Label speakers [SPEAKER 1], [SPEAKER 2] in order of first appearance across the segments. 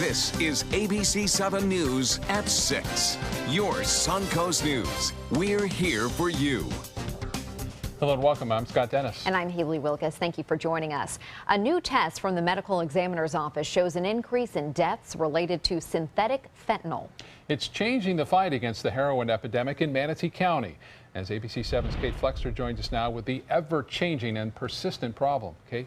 [SPEAKER 1] This is ABC7 News at 6. Your Suncoast News. We're here for you.
[SPEAKER 2] Hello and welcome. I'm Scott Dennis.
[SPEAKER 3] And I'm Haley Wilkes. Thank you for joining us. A new test from the medical examiner's office shows an increase in deaths related to synthetic fentanyl.
[SPEAKER 2] It's changing the fight against the heroin epidemic in Manatee County. As ABC7's Kate Flexter joins us now with the ever-changing and persistent problem. Kate?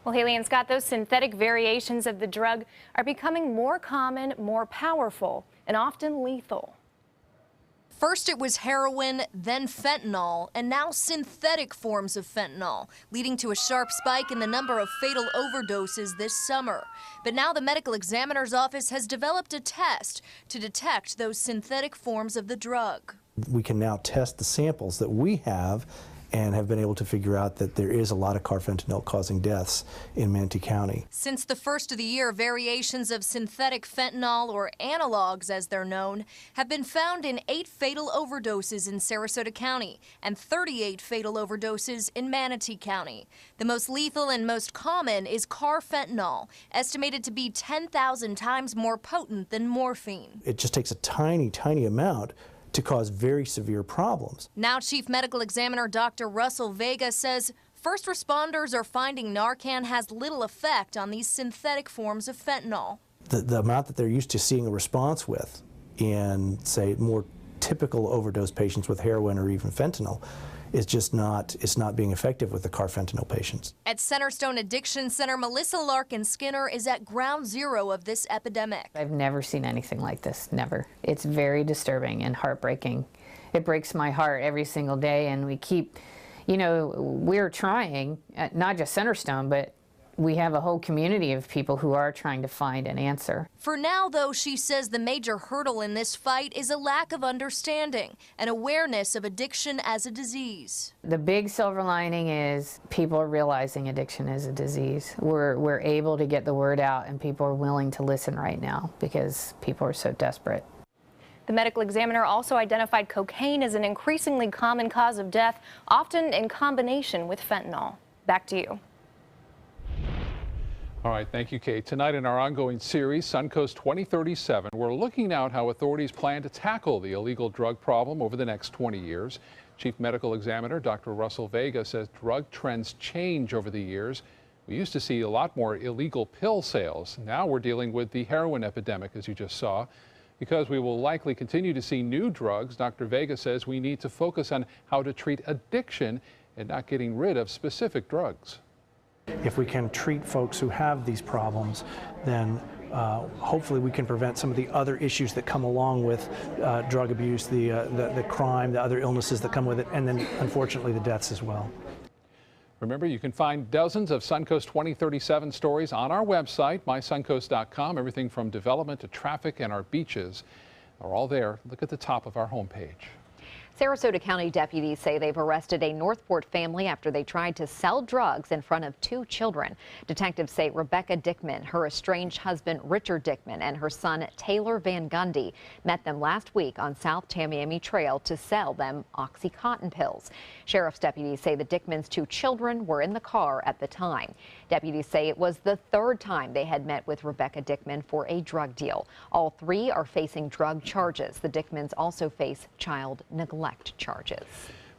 [SPEAKER 4] Well, Haley and Scott, those synthetic variations of the drug are becoming more common, more powerful, and often lethal.
[SPEAKER 5] First it was heroin, then fentanyl, and now synthetic forms of fentanyl, leading to a sharp spike in the number of fatal overdoses this summer. But now the medical examiner's office has developed a test to detect those synthetic forms of the drug.
[SPEAKER 6] We can now test the samples that we have and have been able to figure out that there is a lot of carfentanil causing deaths in Manatee County.
[SPEAKER 5] Since the first of the year, variations of synthetic fentanyl, or analogs as they're known, have been found in 8 fatal overdoses in Sarasota County and 38 fatal overdoses in Manatee County. The most lethal and most common is carfentanil, estimated to be 10,000 times more potent than morphine.
[SPEAKER 6] It just takes a tiny, tiny amount to cause very severe problems.
[SPEAKER 5] Now Chief Medical Examiner Dr. Russell Vega says first responders are finding Narcan has little effect on these synthetic forms of fentanyl.
[SPEAKER 6] The amount that they're used to seeing a response with in, say, more typical overdose patients with heroin or even fentanyl is just not, it's not being effective with the carfentanil patients.
[SPEAKER 5] At Centerstone Addiction Center, Melissa Larkin Skinner is at ground zero of this epidemic.
[SPEAKER 7] I've never seen anything like this, never. It's very disturbing and heartbreaking. It breaks my heart every single day, and we keep, we're trying, not just Centerstone, but we have a whole community of people who are trying to find an answer.
[SPEAKER 5] For now, though, she says the major hurdle in this fight is a lack of understanding and awareness of addiction as a disease.
[SPEAKER 7] The big silver lining is people are realizing addiction is a disease. We're able to get the word out, and people are willing to listen right now because people are so desperate.
[SPEAKER 4] The medical examiner also identified cocaine as an increasingly common cause of death, often in combination with fentanyl. Back to you.
[SPEAKER 2] All right, thank you, Kate. Tonight in our ongoing series, Suncoast 2037, we're looking at how authorities plan to tackle the illegal drug problem over the next 20 years. Chief Medical Examiner Dr. Russell Vega says drug trends change over the years. We used to see a lot more illegal pill sales. Now we're dealing with the heroin epidemic, as you just saw. Because we will likely continue to see new drugs, Dr. Vega says we need to focus on how to treat addiction and not getting rid of specific drugs.
[SPEAKER 6] If we can treat folks who have these problems, then hopefully we can prevent some of the other issues that come along with drug abuse, the crime, the other illnesses that come with it, and then unfortunately the deaths as well.
[SPEAKER 2] Remember, you can find dozens of Suncoast 2037 stories on our website, mysuncoast.com. Everything from development to traffic and our beaches are all there. Look at the top of our homepage.
[SPEAKER 3] Sarasota County deputies say they've arrested a Northport family after they tried to sell drugs in front of 2 children. Detectives say Rebecca Dickman, her estranged husband Richard Dickman, and her son Taylor Van Gundy met them last week on South Tamiami Trail to sell them OxyContin pills. Sheriff's deputies say the Dickmans' 2 children were in the car at the time. Deputies say it was the 3rd time they had met with Rebecca Dickman for a drug deal. All 3 are facing drug charges. The Dickmans also face child neglect charges.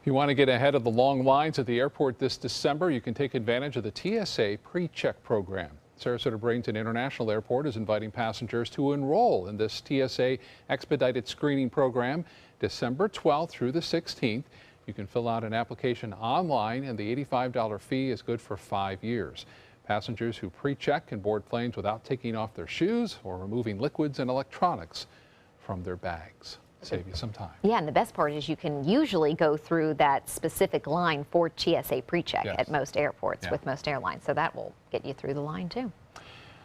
[SPEAKER 2] If you want to get ahead of the long lines at the airport this December, you can take advantage of the TSA pre-check program. Sarasota Bradenton International Airport is inviting passengers to enroll in this TSA expedited screening program December 12th through the 16th. You can fill out an application online, and the $85 fee is good for 5 years. Passengers who pre-check can board planes without taking off their shoes or removing liquids and electronics from their bags. Save you some time.
[SPEAKER 3] Yeah, and the best part is you can usually go through that specific line for TSA pre-check at most airports with most airlines, so that will get you through the line too.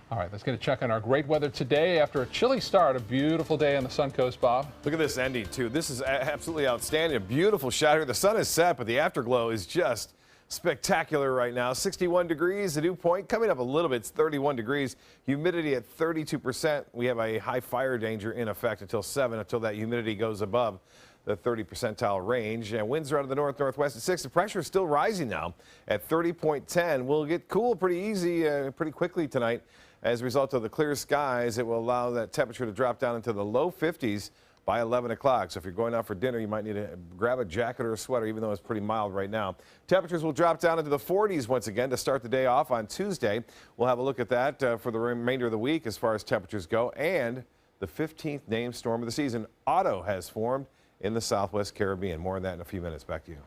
[SPEAKER 2] All right, let's get a check on our great weather today. After a chilly start, a beautiful day on the Suncoast, Bob.
[SPEAKER 8] Look at this ending too. This is absolutely outstanding. A beautiful shot here. The sun is set, but the afterglow is just spectacular right now. 61 degrees, the dew point coming up a little bit. It's 31 degrees. Humidity at 32%. We have a high fire danger in effect until 7, until that humidity goes above the 30 percentile range. And winds are out of the north-northwest at 6. The pressure is still rising now at 30.10. We'll get cool pretty easy, pretty quickly tonight As a result of the clear skies, it will allow that temperature to drop down into the low 50s by 11 o'clock. So if you're going out for dinner, you might need to grab a jacket or a sweater, even though it's pretty mild right now. Temperatures will drop down into the 40s once again to start the day off on Tuesday. We'll have a look at that for the remainder of the week as far as temperatures go. And the 15th named storm of the season, Otto, has formed in the Southwest Caribbean. More on that in a few minutes. Back to you.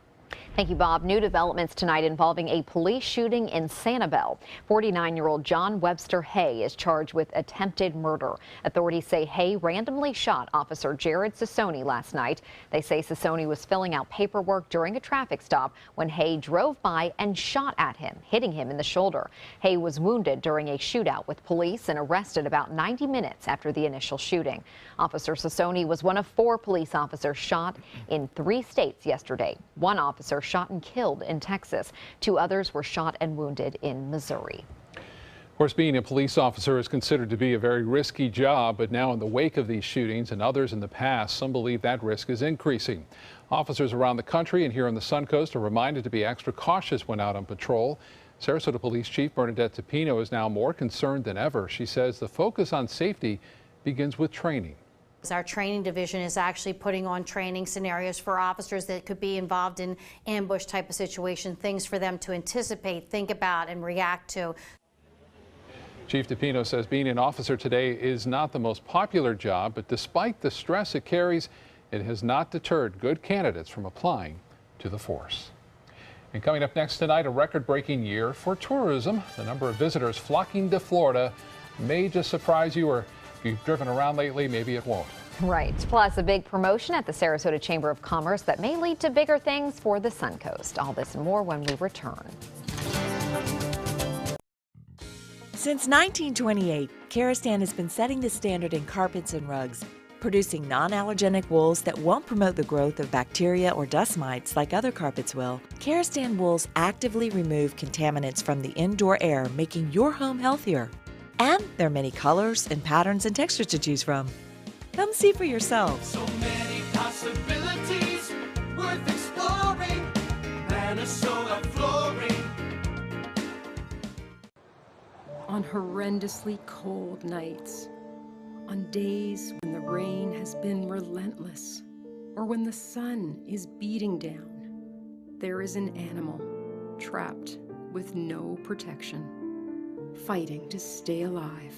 [SPEAKER 3] Thank you, Bob. New developments tonight involving a police shooting in Sanibel. 49-year-old John Webster Hay is charged with attempted murder. Authorities say Hay randomly shot Officer Jared Sassoni last night. They say Sassoni was filling out paperwork during a traffic stop when Hay drove by and shot at him, hitting him in the shoulder. Hay was wounded during a shootout with police and arrested about 90 minutes after the initial shooting. Officer Sassoni was one of 4 police officers shot in 3 states yesterday. One officer shot and killed in Texas. 2 others were shot and wounded in Missouri.
[SPEAKER 2] Of course, being a police officer is considered to be a very risky job, but now in the wake of these shootings and others in the past, some believe that risk is increasing. Officers around the country and here on the Suncoast are reminded to be extra cautious when out on patrol. Sarasota Police Chief Bernadette Tapino is now more concerned than ever. She says the focus on safety begins with training.
[SPEAKER 9] Our training division is actually putting on training scenarios for officers that could be involved in ambush type of situation, things for them to anticipate, think about, and react to.
[SPEAKER 2] Chief Tapino says being an officer today is not the most popular job, but despite the stress it carries, it has not deterred good candidates from applying to the force. And coming up next tonight, a record-breaking year for tourism. The number of visitors flocking to Florida may just surprise you, or if you've driven around lately, maybe it won't.
[SPEAKER 3] Right. Plus, a big promotion at the Sarasota Chamber of Commerce that may lead to bigger things for the Suncoast. All this and more when we return.
[SPEAKER 10] Since 1928, Karastan has been setting the standard in carpets and rugs, producing non-allergenic wools that won't promote the growth of bacteria or dust mites like other carpets will. Karastan wools actively remove contaminants from the indoor air, making your home healthier. And there are many colors and patterns and textures to choose from. Come see for yourself.
[SPEAKER 11] So many possibilities worth exploring. Minnesota flooring.
[SPEAKER 12] On horrendously cold nights, on days when the rain has been relentless, or when the sun is beating down, there is an animal trapped with no protection, fighting to stay alive.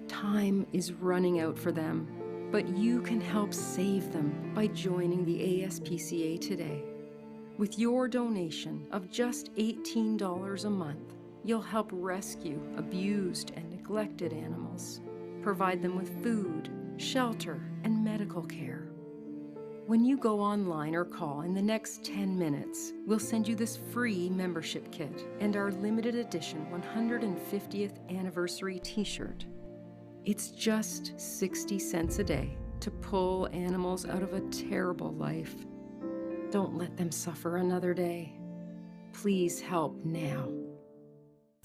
[SPEAKER 12] Time is running out for them, but you can help save them by joining the ASPCA today. With your donation of just $18 a month, you'll help rescue abused and neglected animals, provide them with food, shelter, and medical care. When you go online or call in the next 10 minutes, we'll send you this free membership kit and our limited edition 150th anniversary t-shirt. It's just 60 cents a day to pull animals out of a terrible life. Don't let them suffer another day. Please help now.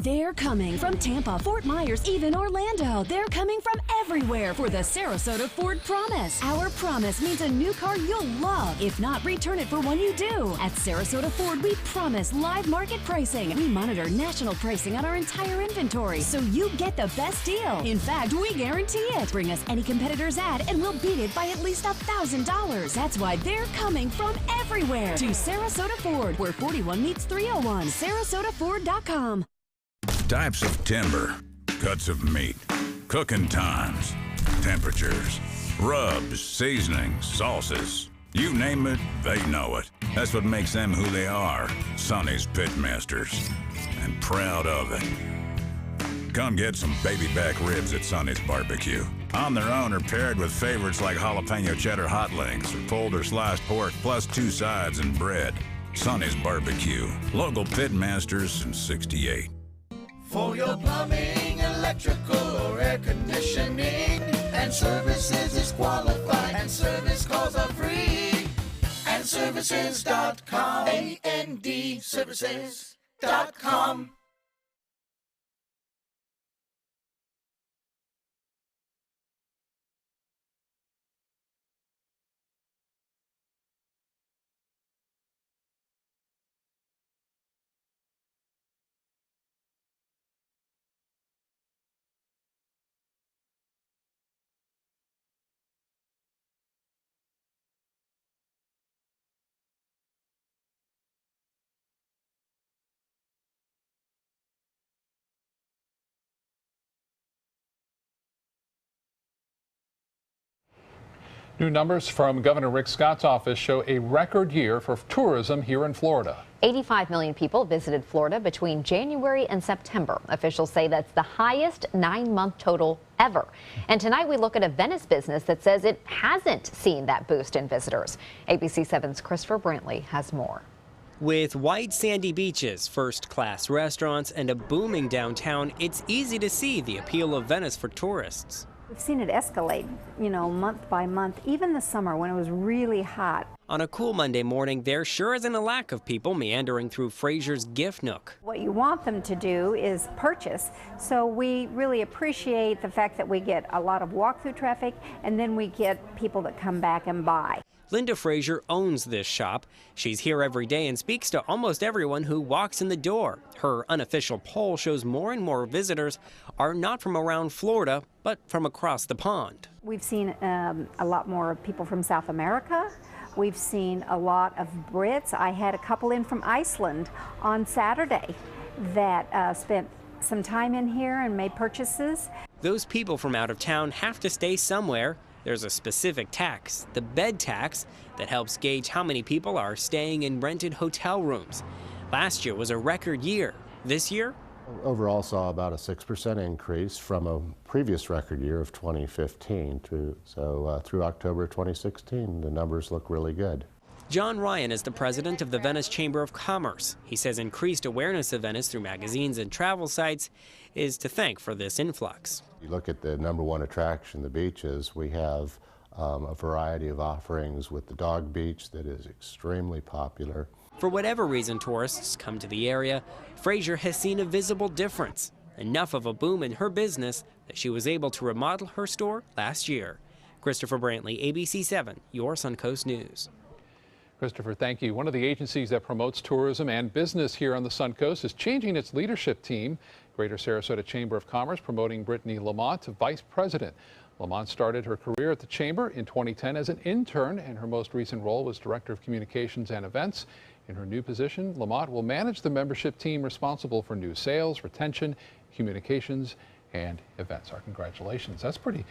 [SPEAKER 13] They're coming from Tampa, Fort Myers, even Orlando. They're coming from everywhere for the Sarasota Ford Promise. Our promise means a new car you'll love. If not, return it for one you do. At Sarasota Ford, we promise live market pricing. We monitor national pricing on our entire inventory, so you get the best deal. In fact, we guarantee it. Bring us any competitor's ad, and we'll beat it by at least $1,000. That's why they're coming from everywhere to Sarasota Ford, where 41 meets 301. SarasotaFord.com.
[SPEAKER 14] Types of timber, cuts of meat, cooking times, temperatures, rubs, seasonings, sauces. You name it, they know it. That's what makes them who they are, Sonny's Pitmasters, and proud of it. Come get some baby back ribs at Sonny's Barbecue. On their own or paired with favorites like jalapeno cheddar hot links or pulled or sliced pork plus 2 sides and bread. Sonny's Barbecue, local Pitmasters since '68.
[SPEAKER 11] For your plumbing, electrical, or air conditioning, and services is qualified, and service calls are free. And services.com, AND services.com.
[SPEAKER 2] New numbers from Governor Rick Scott's office show a record year for tourism here in Florida.
[SPEAKER 3] 85 million people visited Florida between January and September. Officials say that's the highest 9-month total ever. And tonight we look at a Venice business that says it hasn't seen that boost in visitors. ABC7's Christopher Brantley has more.
[SPEAKER 15] With white sandy beaches, first-class restaurants, and a booming downtown, it's easy to see the appeal of Venice for tourists.
[SPEAKER 16] We've seen it escalate, month by month, even this summer when it was really hot.
[SPEAKER 15] On a cool Monday morning, there sure isn't a lack of people meandering through Fraser's Gift Nook.
[SPEAKER 16] What you want them to do is purchase, so we really appreciate the fact that we get a lot of walk-through traffic, and then we get people that come back and buy.
[SPEAKER 15] Linda Fraser owns this shop. She's here every day and speaks to almost everyone who walks in the door. Her unofficial poll shows more and more visitors are not from around Florida, but from across the pond.
[SPEAKER 16] We've seen a lot more people from South America. We've seen a lot of Brits. I had a couple in from Iceland on Saturday that spent some time in here and made purchases.
[SPEAKER 15] Those people from out of town have to stay somewhere. There's a specific tax, the bed tax, that helps gauge how many people are staying in rented hotel rooms. Last year was a record year. This year?
[SPEAKER 17] Overall saw about a 6% increase from a previous record year of 2015. Through October 2016, the numbers look really good.
[SPEAKER 15] John Ryan is the president of the Venice Chamber of Commerce. He says increased awareness of Venice through magazines and travel sites is to thank for this influx.
[SPEAKER 17] You look at the #1 attraction, the beaches. We have a variety of offerings with the dog beach that is extremely popular.
[SPEAKER 15] For whatever reason tourists come to the area, Fraser has seen a visible difference. Enough of a boom in her business that she was able to remodel her store last year. Christopher Brantley, ABC7, your Suncoast News.
[SPEAKER 2] Christopher, thank you. One of the agencies that promotes tourism and business here on the Suncoast is changing its leadership team. Greater Sarasota Chamber of Commerce promoting Brittany Lamont to vice president. Lamont started her career at the Chamber in 2010 as an intern, and her most recent role was Director of Communications and Events. In her new position, Lamont will manage the membership team responsible for new sales, retention, communications, and events. Our congratulations. That's pretty.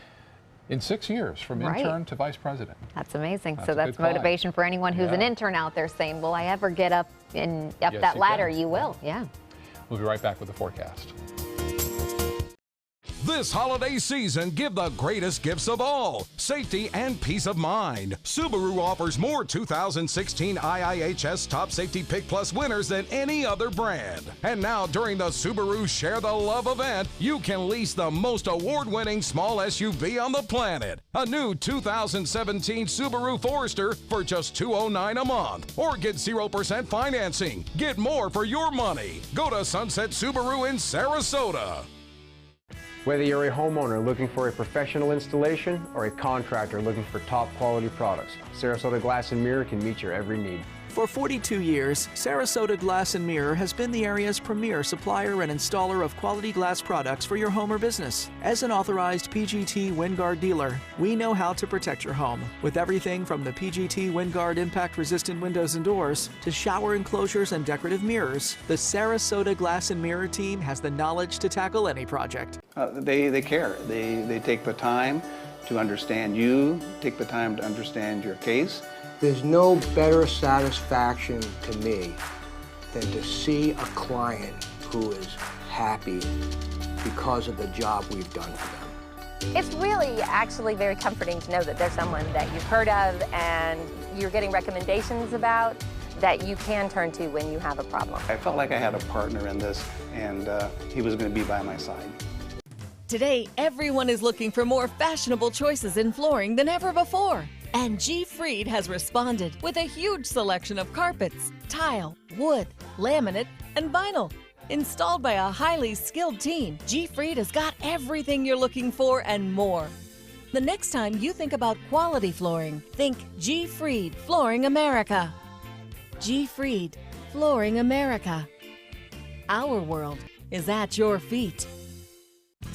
[SPEAKER 2] In 6 years, from intern to vice president.
[SPEAKER 3] That's amazing.
[SPEAKER 2] That's
[SPEAKER 3] so that's motivation for anyone who's an intern out there saying, will I ever get up that ladder? You will, yeah.
[SPEAKER 2] We'll be right back with the forecast.
[SPEAKER 18] This holiday season, give the greatest gifts of all, safety and peace of mind. Subaru offers more 2016 IIHS Top Safety Pick Plus winners than any other brand. And now during the Subaru Share the Love event, you can lease the most award-winning small SUV on the planet. A new 2017 Subaru Forester for just $209 a month. Or get 0% financing. Get more for your money. Go to Sunset Subaru in Sarasota.
[SPEAKER 19] Whether you're a homeowner looking for a professional installation or a contractor looking for top quality products, Sarasota Glass and Mirror can meet your every need.
[SPEAKER 20] For 42 years, Sarasota Glass and Mirror has been the area's premier supplier and installer of quality glass products for your home or business. As an authorized PGT WinGuard dealer, we know how to protect your home with everything from the PGT WinGuard impact-resistant windows and doors to shower enclosures and decorative mirrors. The Sarasota Glass and Mirror team has the knowledge to tackle any project.
[SPEAKER 21] They care. They take the time to understand you, take the time to understand your case.
[SPEAKER 22] There's no better satisfaction to me than to see a client who is happy because of the job we've done for them.
[SPEAKER 23] It's really actually very comforting to know that there's someone that you've heard of and you're getting recommendations about that you can turn to when you have a problem.
[SPEAKER 21] I felt like I had a partner in this, and he was going to be by my side.
[SPEAKER 24] Today, everyone is looking for more fashionable choices in flooring than ever before. And G. Fried has responded with a huge selection of carpets, tile, wood, laminate, and vinyl. Installed by a highly skilled team, G. Fried has got everything you're looking for and more. The next time you think about quality flooring, think G. Fried Flooring America. G. Fried Flooring America. Our world is at your feet.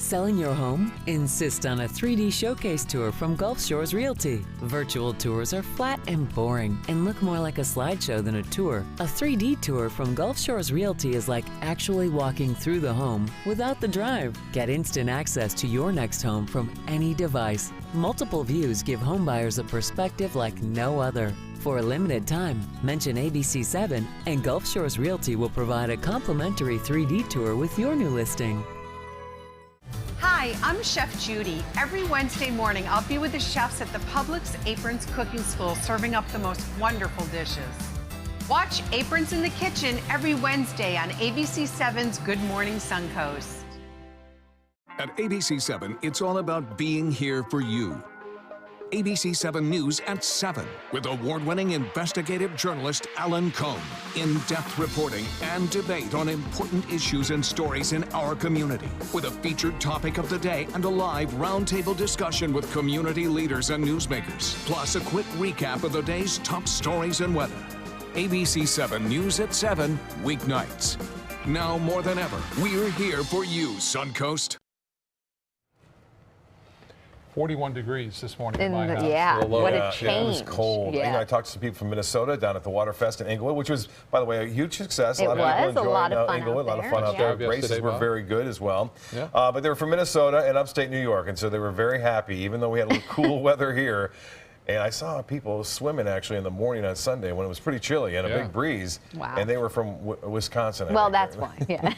[SPEAKER 1] Selling your home? Insist on a 3D showcase tour from Gulf Shores Realty. Virtual tours are flat and boring and look more like a slideshow than a tour. A 3D tour from Gulf Shores Realty is like actually walking through the home without the drive. Get instant access to your next home from any device. Multiple views give homebuyers a perspective like no other. For a limited time, mention ABC7 and Gulf Shores Realty will provide a complimentary 3D tour with your new listing.
[SPEAKER 4] Hi, I'm Chef Judy. Every Wednesday morning, I'll be with the chefs at the Publix Aprons Cooking School serving up the most wonderful dishes. Watch Aprons in the Kitchen every Wednesday on ABC7's Good Morning Suncoast.
[SPEAKER 18] At ABC7, it's all about being here for you. ABC7 News at 7 with award-winning investigative journalist Alan Cohn. In-depth reporting and debate on important issues and stories in our community with a featured topic of the day and a live roundtable discussion with community leaders and newsmakers. Plus a quick recap of the day's top stories and weather. ABC7 News at 7 weeknights. Now more than ever, we're here for you, Suncoast.
[SPEAKER 2] 41 degrees this morning in my house.
[SPEAKER 3] Yeah, what a change.
[SPEAKER 8] Yeah, it was cold.
[SPEAKER 3] Yeah.
[SPEAKER 8] You know, I talked to some people from Minnesota down at the Waterfest in Inglewood, which was, by the way, a huge success.
[SPEAKER 3] It
[SPEAKER 8] a lot of
[SPEAKER 3] was
[SPEAKER 8] people
[SPEAKER 3] a lot of fun
[SPEAKER 8] Inglewood,
[SPEAKER 3] out
[SPEAKER 8] a lot of
[SPEAKER 3] there.
[SPEAKER 8] fun out there.
[SPEAKER 2] Yeah.
[SPEAKER 8] Races were
[SPEAKER 2] Bob.
[SPEAKER 8] very good as well.
[SPEAKER 2] Yeah.
[SPEAKER 8] But they were from Minnesota and upstate New York, and so they were very happy, even though we had a little cool weather here. And I saw people swimming actually in the morning on Sunday when it was pretty chilly and a big breeze.
[SPEAKER 3] Wow.
[SPEAKER 8] And they were from Wisconsin.
[SPEAKER 3] Well, that's why, yeah.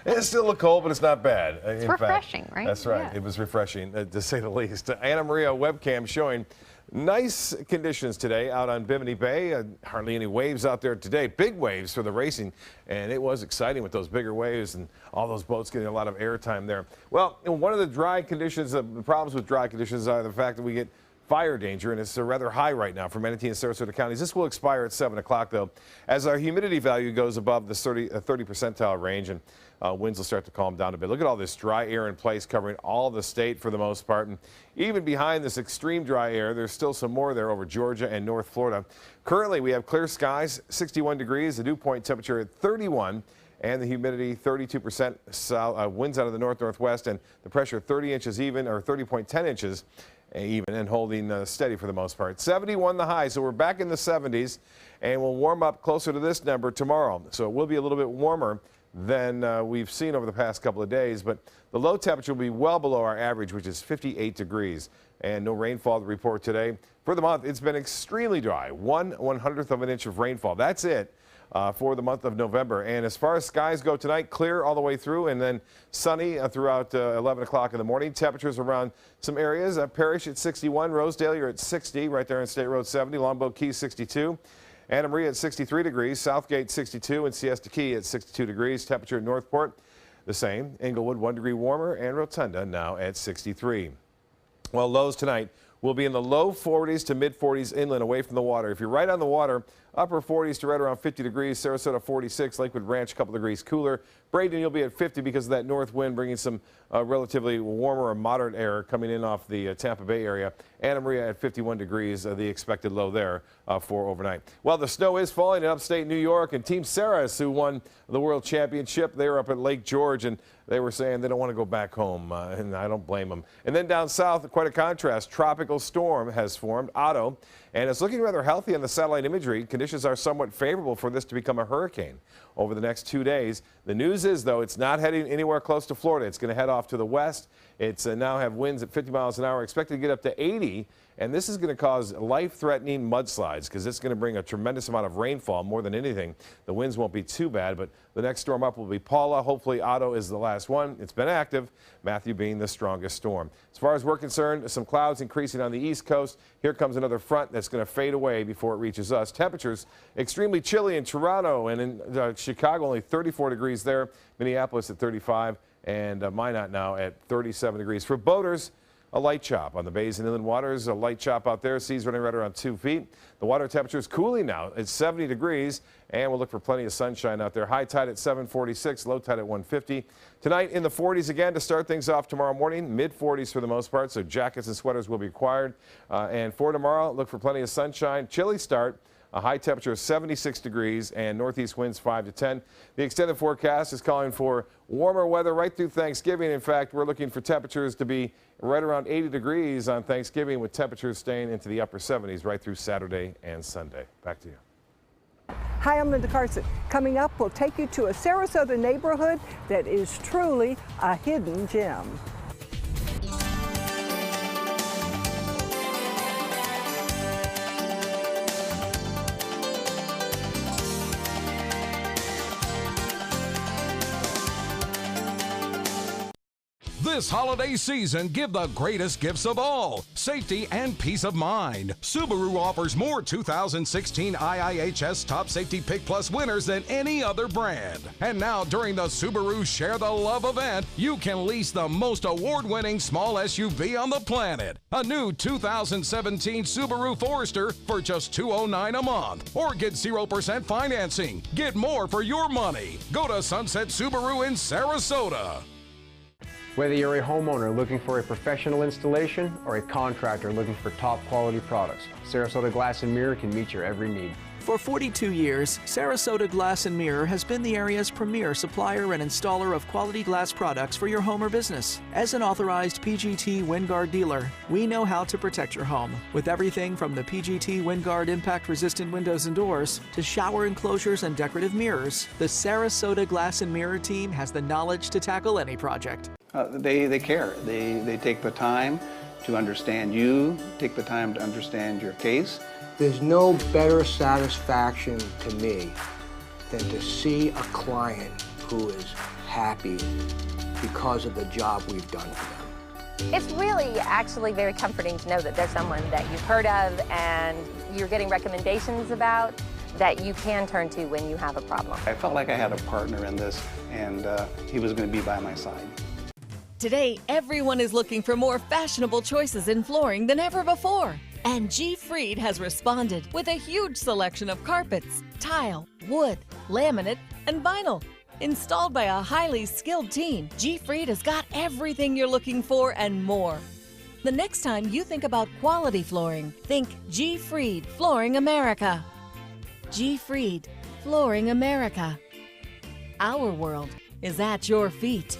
[SPEAKER 8] It's still a little cold, but it's not bad.
[SPEAKER 3] It's refreshing, right?
[SPEAKER 8] That's right.
[SPEAKER 3] Yeah.
[SPEAKER 8] It was refreshing, to say the least. Anna Maria webcam showing nice conditions today out on Bimini Bay. Hardly any waves out there today. Big waves for the racing, and it was exciting with those bigger waves and all those boats getting a lot of airtime there. Well, one of the dry conditions, the problems with dry conditions are the fact that we get fire danger, and it's rather high right now for Manatee and Sarasota counties. This will expire at 7 o'clock, though, as our humidity value goes above the 30 percentile range, and winds will start to calm down a bit. Look at all this dry air in place covering all the state for the most part, and even behind this extreme dry air, there's still some more there over Georgia and North Florida. Currently, we have clear skies, 61 degrees, the dew point temperature at 31, and the humidity 32%, winds out of the north-northwest, and the pressure 30 inches even, or 30.10 inches even, and holding steady for the most part. 71 the high, so we're back in the 70s, and we'll warm up closer to this number tomorrow. So it will be a little bit warmer than we've seen over the past couple of days, but the low temperature will be well below our average, which is 58 degrees. And no rainfall to report today. For the month, it's been extremely dry, 1/100th of an inch of rainfall. That's it. For the month of November. And as far as skies go tonight, clear all the way through, and then sunny throughout 11 o'clock in the morning. Temperatures around some areas. Parrish at 61, Rosedale, you're at 60 right there on State Road 70, Longboat Key 62, Anna Maria at 63 degrees, Southgate 62, and Siesta Key at 62 degrees. Temperature in Northport the same. Inglewood 1 degree warmer, and Rotunda now at 63. Well, lows tonight will be in the low 40s to mid 40s inland away from the water. If you're right on the water, upper 40s to right around 50 degrees. Sarasota 46, Lakewood Ranch a couple degrees cooler. Braden, you'll be at 50 because of that north wind bringing some relatively warmer or moderate air coming in off the Tampa Bay area. Anna Maria at 51 degrees, the expected low there for overnight. Well, the snow is falling in upstate New York, and Team Saras, who won the World Championship, they were up at Lake George, and they were saying they don't want to go back home, and I don't blame them. And then down south, quite a contrast. Tropical storm has formed, Otto, and it's looking rather healthy on the satellite imagery. Conditions are somewhat favorable for this to become a hurricane over the next 2 days. The news is, though, it's not heading anywhere close to Florida. It's going to head off to the west. It's now have winds at 50 miles an hour, expected to get up to 80. And this is going to cause life-threatening mudslides because it's going to bring a tremendous amount of rainfall more than anything. The winds won't be too bad, but the next storm up will be Paula. Hopefully Otto is the last one. It's been active, Matthew being the strongest storm. As far as we're concerned, some clouds increasing on the east coast. Here comes another front that's going to fade away before it reaches us. Temperatures extremely chilly in Toronto and in Chicago, only 34 degrees there. Minneapolis at 35 and Minot now at 37 degrees. For boaters, a light chop on the bays and inland waters, a light chop out there. Seas running right around 2 feet. The water temperature is cooling now. It's 70 degrees, and we'll look for plenty of sunshine out there. High tide at 746, low tide at 150. Tonight in the 40s again to start things off tomorrow morning. Mid 40s for the most part, so jackets and sweaters will be required. And for tomorrow, look for plenty of sunshine. Chilly start. A high temperature of 76 degrees and northeast winds 5 to 10. The extended forecast is calling for warmer weather right through Thanksgiving. In fact, we're looking for temperatures to be right around 80 degrees on Thanksgiving, with temperatures staying into the upper 70s right through Saturday and Sunday. Back to you.
[SPEAKER 5] Hi, I'm Linda Carson. Coming up, we'll take you to a Sarasota neighborhood that is truly a hidden gem.
[SPEAKER 18] This holiday season, give the greatest gifts of all, safety and peace of mind. Subaru offers more 2016 IIHS Top Safety Pick Plus winners than any other brand. And now during the Subaru Share the Love event, you can lease the most award-winning small SUV on the planet. A new 2017 Subaru Forester for just $209 a month. Or get 0% financing. Get more for your money. Go to Sunset Subaru in Sarasota.
[SPEAKER 19] Whether you're a homeowner looking for a professional installation or a contractor looking for top quality products, Sarasota Glass and Mirror can meet your every need.
[SPEAKER 20] For 42 years, Sarasota Glass and Mirror has been the area's premier supplier and installer of quality glass products for your home or business. As an authorized PGT WindGuard dealer, we know how to protect your home with everything from the PGT WindGuard impact-resistant windows and doors to shower enclosures and decorative mirrors. The Sarasota Glass and Mirror team has the knowledge to tackle any project.
[SPEAKER 21] They care. They take the time to understand you, take the time to understand your case.
[SPEAKER 22] There's no better satisfaction to me than to see a client who is happy because of the job we've done for them.
[SPEAKER 23] It's really actually very comforting to know that there's someone that you've heard of and you're getting recommendations about that you can turn to when you have a problem.
[SPEAKER 21] I felt like I had a partner in this, and he was going to be by my side.
[SPEAKER 24] Today, everyone is looking for more fashionable choices in flooring than ever before. And G. Fried has responded with a huge selection of carpets, tile, wood, laminate, and vinyl. Installed by a highly skilled team, G. Fried has got everything you're looking for and more. The next time you think about quality flooring, think G. Fried Flooring America. G. Fried Flooring America. Our world is at your feet.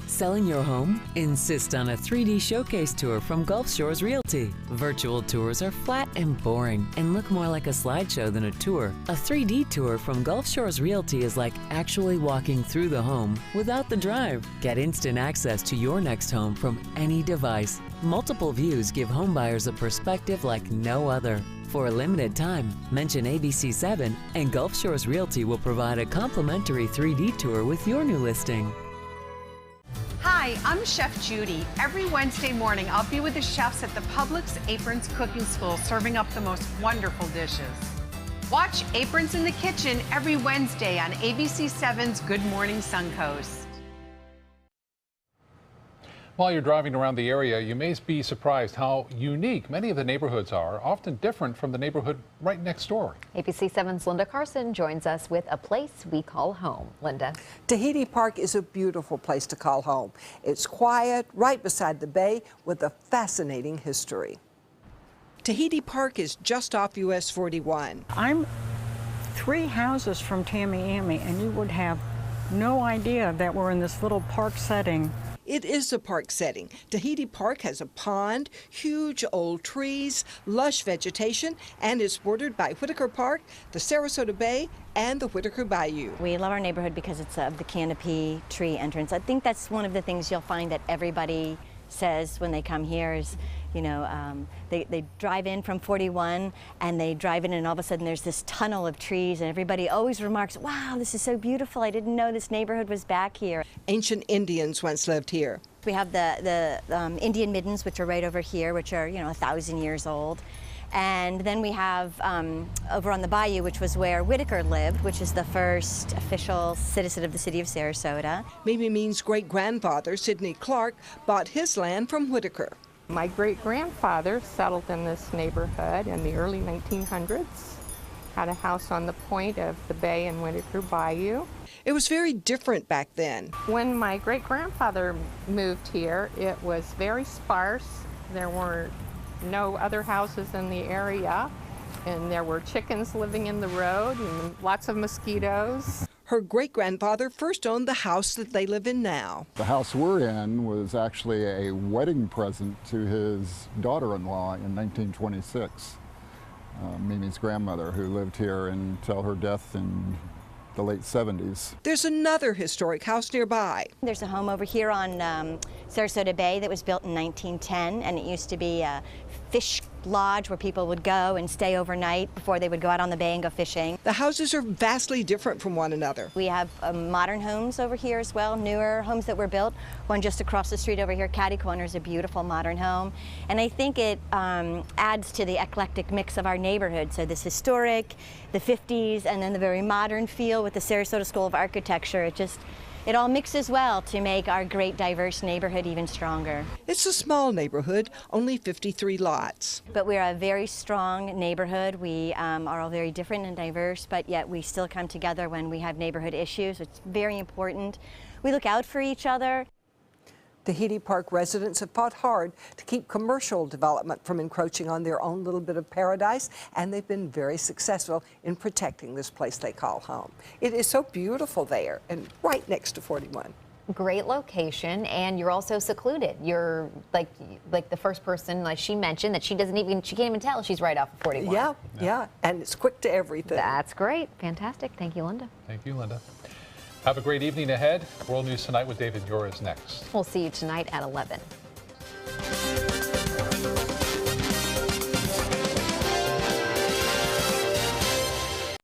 [SPEAKER 1] Selling your home? Insist on a 3D showcase tour from Gulf Shores Realty. Virtual tours are flat and boring and look more like a slideshow than a tour. A 3D tour from Gulf Shores Realty is like actually walking through the home without the drive. Get instant access to your next home from any device. Multiple views give homebuyers a perspective like no other. For a limited time, mention ABC7 and Gulf Shores Realty will provide a complimentary 3D tour with your new listing.
[SPEAKER 4] Hi, I'm Chef Judy. Every Wednesday morning, I'll be with the chefs at the Publix Aprons Cooking School serving up the most wonderful dishes. Watch Aprons in the Kitchen every Wednesday on ABC7's Good Morning Suncoast.
[SPEAKER 2] While you're driving around the area, you may be surprised how unique many of the neighborhoods are, often different from the neighborhood right next door.
[SPEAKER 3] ABC7's Linda Carson joins us with a place we call home. Linda.
[SPEAKER 5] Tahiti Park is a beautiful place to call home. It's quiet, right beside the bay, with a fascinating history.
[SPEAKER 6] Tahiti Park is just off US 41.
[SPEAKER 7] I'm 3 houses from Tamiami, and you would have no idea that we're in this little park setting.
[SPEAKER 6] It is a park setting. Tahiti Park has a pond, huge old trees, lush vegetation, and is bordered by Whitaker Park, the Sarasota Bay, and the Whitaker Bayou.
[SPEAKER 9] We love our neighborhood because it's of the canopy tree entrance. I think that's one of the things you'll find that everybody says when they come here is, you know, they drive in from 41 and they drive in and all of a sudden there's this tunnel of trees and everybody always remarks, wow, this is so beautiful. I didn't know this neighborhood was back here.
[SPEAKER 6] Ancient Indians once lived here.
[SPEAKER 9] We have the Indian middens, which are right over here, which are, 1,000 years old. And then we have over on the bayou, which was where Whitaker lived, which is the first official citizen of the city of Sarasota.
[SPEAKER 6] Maybe means great-grandfather, Sidney Clark, bought his land from Whitaker.
[SPEAKER 25] My great-grandfather settled in this neighborhood in the early 1900s, had a house on the point of the bay in Whitaker Bayou.
[SPEAKER 6] It was very different back then.
[SPEAKER 25] When my great-grandfather moved here, it was very sparse. There were no other houses in the area, And there were chickens living in the road and lots of mosquitoes.
[SPEAKER 6] Her great-grandfather first owned the house that they live in now.
[SPEAKER 10] The house we're in was actually a wedding present to his daughter-in-law in 1926, Mimi's grandmother, who lived here until her death in the late 70s.
[SPEAKER 6] There's another historic house nearby.
[SPEAKER 9] There's a home over here on Sarasota Bay that was built in 1910, and it used to be a fish lodge where people would go and stay overnight before they would go out on the bay and go fishing.
[SPEAKER 6] The houses are vastly different from one another.
[SPEAKER 9] We have modern homes over here as well, newer homes that were built. One just across the street over here, Catty Corner, is a beautiful modern home. And I think it adds to the eclectic mix of our neighborhood. So this historic, the 50s, and then the very modern feel with the Sarasota School of Architecture. It all mixes well to make our great diverse neighborhood even stronger.
[SPEAKER 6] It's a small neighborhood, only 53 lots.
[SPEAKER 9] But we're a very strong neighborhood. We are all very different and diverse, but yet we still come together when we have neighborhood issues. It's very important. We look out for each other.
[SPEAKER 5] Tahiti Park residents have fought hard to keep commercial development from encroaching on their own little bit of paradise, and they've been very successful in protecting this place they call home. It is so beautiful there and right next to 41.
[SPEAKER 3] Great location, and you're also secluded. You're like the first person, like she mentioned, that she can't even tell she's right off of 41.
[SPEAKER 5] Yeah, and it's quick to everything.
[SPEAKER 3] That's great. Fantastic. Thank you, Linda.
[SPEAKER 2] Thank you, Linda. Have a great evening ahead. World News Tonight with David Ure is next.
[SPEAKER 3] We'll see you tonight at 11.